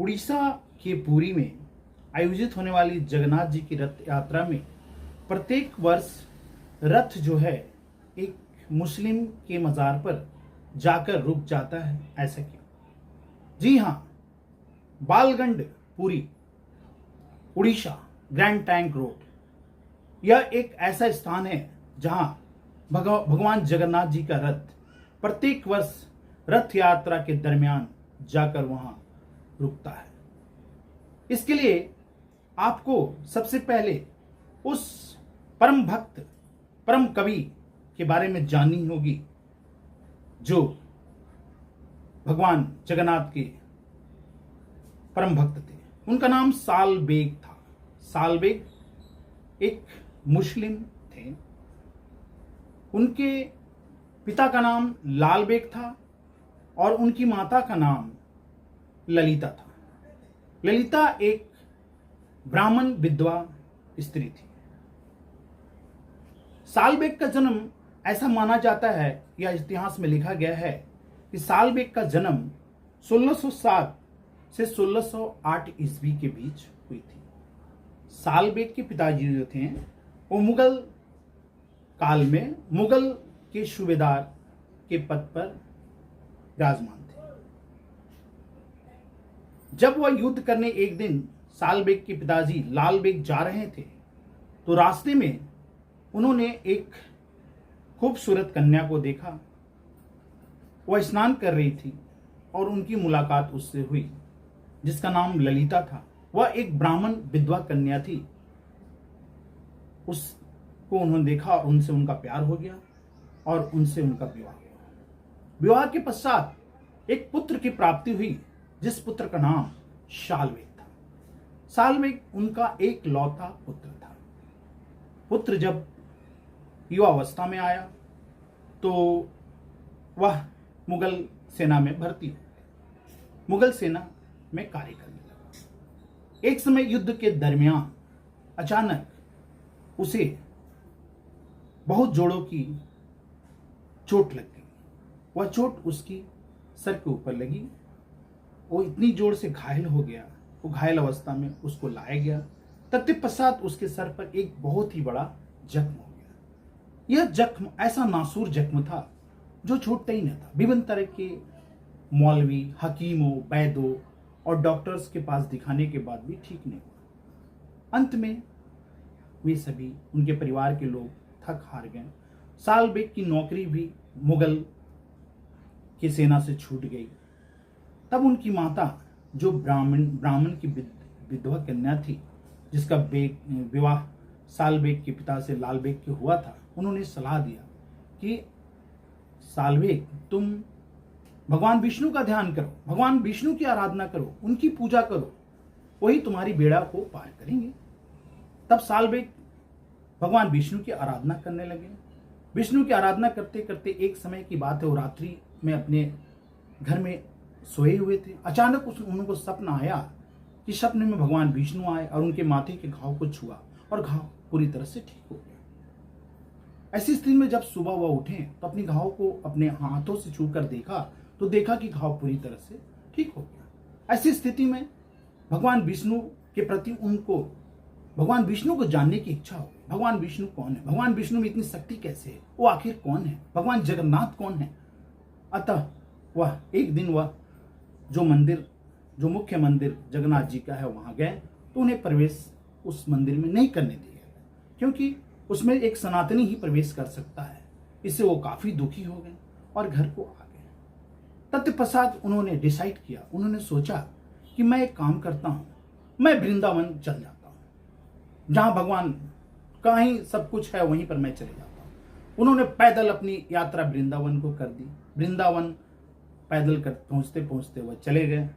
उड़ीसा के पुरी में आयोजित होने वाली जगन्नाथ जी की रथ यात्रा में प्रत्येक वर्ष रथ जो है एक मुस्लिम के मज़ार पर जाकर रुक जाता है। ऐसा क्यों? जी हाँ, बालगंड पुरी उड़ीसा ग्रैंड टैंक रोड यह एक ऐसा स्थान है जहां भगवान जगन्नाथ जी का रथ प्रत्येक वर्ष रथ यात्रा के दरमियान जाकर वहां रुकता है। इसके लिए आपको सबसे पहले उस परम भक्त परम कवि के बारे में जाननी होगी जो भगवान जगन्नाथ के परम भक्त थे। उनका नाम साल बेग था। साल बेग एक मुस्लिम थे। उनके पिता का नाम लाल बेग था और उनकी माता का नाम ललिता था। ललिता एक ब्राह्मण विधवा स्त्री थी। साल बेग का जन्म ऐसा माना जाता है या इतिहास में लिखा गया है कि साल बेग का जन्म 1607 से 1608 ईस्वी के बीच हुई थी। साल बेग के पिताजी जो थे वो मुगल काल में मुगल के सूबेदार के पद पर विराजमान थे। जब वह युद्ध करने एक दिन साल बेग के पिताजी लाल बेग जा रहे थे तो रास्ते में उन्होंने एक खूबसूरत कन्या को देखा। वह स्नान कर रही थी और उनकी मुलाकात उससे हुई जिसका नाम ललिता था। वह एक ब्राह्मण विधवा कन्या थी। उसको उन्होंने देखा और उनसे उनका प्यार हो गया और उनसे उनका विवाह हुआ। विवाह के पश्चात एक पुत्र की प्राप्ति हुई जिस पुत्र का नाम सालवेग था। सालवेग उनका एक लौता पुत्र था। पुत्र जब युवावस्था में आया तो वह मुगल सेना में भर्ती हो गया। मुगल सेना में कार्य करने लगा। एक समय युद्ध के दरमियान अचानक उसे बहुत जोड़ों की चोट लग गई। वह चोट उसकी सर के ऊपर लगी। वो इतनी जोर से घायल हो गया। वो घायल अवस्था में उसको लाया गया। तत्पश्चात उसके सर पर एक बहुत ही बड़ा जख्म हो गया। यह जख्म ऐसा नासूर जख्म था जो छूटता ही नहीं था। विभिन्न तरह के मौलवी, हकीमों, वैद्यों और डॉक्टर्स के पास दिखाने के बाद भी ठीक नहीं हुआ। अंत में वे सभी उनके परिवार के लोग थक हार गए। साल बेग की नौकरी भी मुगल की सेना से छूट गई। तब उनकी माता जो ब्राह्मण की विधवा कन्या थी जिसका विवाह साल बेग के पिता से लाल बेग के हुआ था, उन्होंने सलाह दिया कि साल बेग तुम भगवान विष्णु का ध्यान करो, भगवान विष्णु की आराधना करो, उनकी पूजा करो, वही तुम्हारी बेड़ा को पार करेंगे। तब साल बेग भगवान विष्णु की आराधना करने लगे। विष्णु की आराधना करते करते एक समय की बात है, वो रात्रि में अपने घर में सोए हुए थे। अचानक उनको सपना आया कि सपने में भगवान विष्णु आए और उनके माथे के घाव को छुआ और घाव पूरी तरह से ठीक हो गया। ऐसी स्थिति में जब सुबह वह उठे तो अपने घाव को अपने हाथों से छूकर देखा तो देखा कि घाव पूरी तरह से ठीक हो गया। ऐसी स्थिति में भगवान विष्णु के प्रति उनको भगवान विष्णु को जानने की इच्छा हो। भगवान विष्णु कौन है? भगवान विष्णु में इतनी शक्ति कैसे है? वो आखिर कौन है? भगवान जगन्नाथ कौन है? अतः वह एक दिन वह जो मुख्य मंदिर जगन्नाथ जी का है वहां गए तो उन्हें प्रवेश उस मंदिर में नहीं करने दिया गया क्योंकि उसमें एक सनातनी ही प्रवेश कर सकता है। इससे वो काफी दुखी हो गए और घर को आ गए। तत्पश्चात उन्होंने डिसाइड किया, उन्होंने सोचा कि मैं एक काम करता हूं, मैं वृंदावन चल जाता हूं, जहां भगवान का ही सब कुछ है वहीं पर मैं चले जाता हूं। उन्होंने पैदल अपनी यात्रा वृंदावन को कर दी। वृंदावन पैदल कर पहुंचते पहुंचते वह चले गए।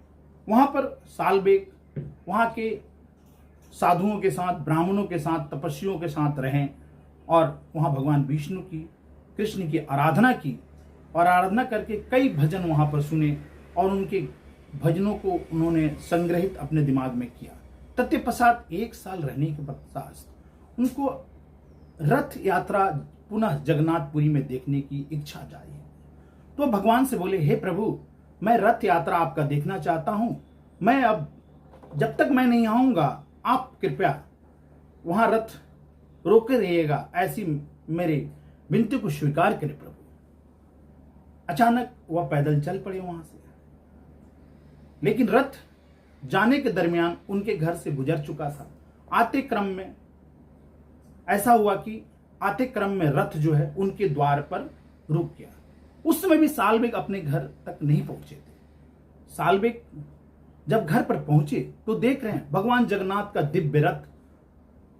वहां पर साल बेग वहां के साधुओं के साथ, ब्राह्मणों के साथ, तपस्वियों के साथ रहें और वहां भगवान विष्णु की, कृष्ण की आराधना की और आराधना करके कई भजन वहां पर सुने और उनके भजनों को उन्होंने संग्रहित अपने दिमाग में किया। तत्पश्चात 1 साल रहने के पश्चात उनको रथ यात्रा पुनः जगन्नाथपुरी में देखने की इच्छा जागी। तो भगवान से बोले, हे प्रभु, मैं रथ यात्रा आपका देखना चाहता हूं। मैं अब जब तक मैं नहीं आऊंगा आप कृपया वहां रथ रोके रहिएगा, ऐसी मेरे विनती को स्वीकार करें प्रभु। अचानक वह पैदल चल पड़े वहां से, लेकिन रथ जाने के दरमियान उनके घर से गुजर चुका था। आते क्रम में ऐसा हुआ कि आते क्रम में रथ जो है उनके द्वार पर रुक गया। उस समय भी साल्वेग अपने घर तक नहीं पहुंचे थे। साल्वेग जब घर पर पहुंचे तो देख रहे हैं भगवान जगन्नाथ का दिव्य रथ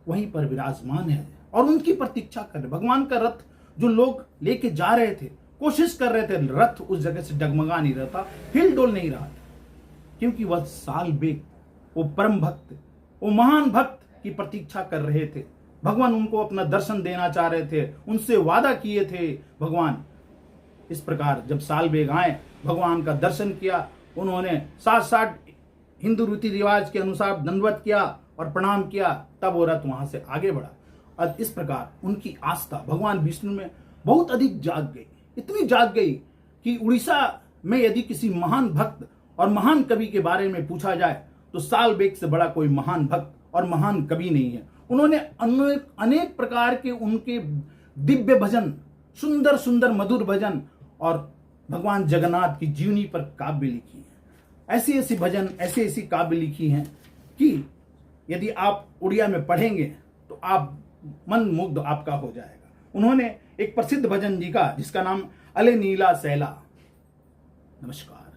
वहीं पर विराजमान है और उनकी प्रतीक्षा कर रहे। भगवान का रथ जो लोग लेके जा रहे थे, कोशिश कर रहे थे, रथ उस जगह से डगमगा नहीं रहा था, हिल डोल नहीं रहा था, क्योंकि वह साल्वेग, वो परम भक्त, वो महान भक्त की प्रतीक्षा कर रहे थे। भगवान उनको अपना दर्शन देना चाह रहे थे, उनसे वादा किए थे भगवान। इस प्रकार जब साल्वेग आए, भगवान का दर्शन किया, उन्होंने साथ हिंदू रीति रिवाज के अनुसार दंडवत किया और प्रणाम किया, तब वो रथ वहां से आगे बढ़ा। और इस प्रकार उनकी आस्था भगवान विष्णु में बहुत अधिक जाग गई, इतनी जाग गई कि उड़ीसा में यदि किसी महान भक्त और महान कवि के बारे में पूछा जाए तो साल्वेग से बड़ा कोई महान भक्त और महान कवि नहीं है। उन्होंने अनेक प्रकार के उनके दिव्य भजन, सुंदर सुंदर मधुर भजन और भगवान जगन्नाथ की जीवनी पर काव्य लिखी है। ऐसी ऐसी भजन, ऐसी ऐसी काव्य लिखी हैं कि यदि आप उड़िया में पढ़ेंगे तो आप मन मुग्ध आपका हो जाएगा। उन्होंने एक प्रसिद्ध भजन लिखा जिसका नाम अले नीला सैला। नमस्कार।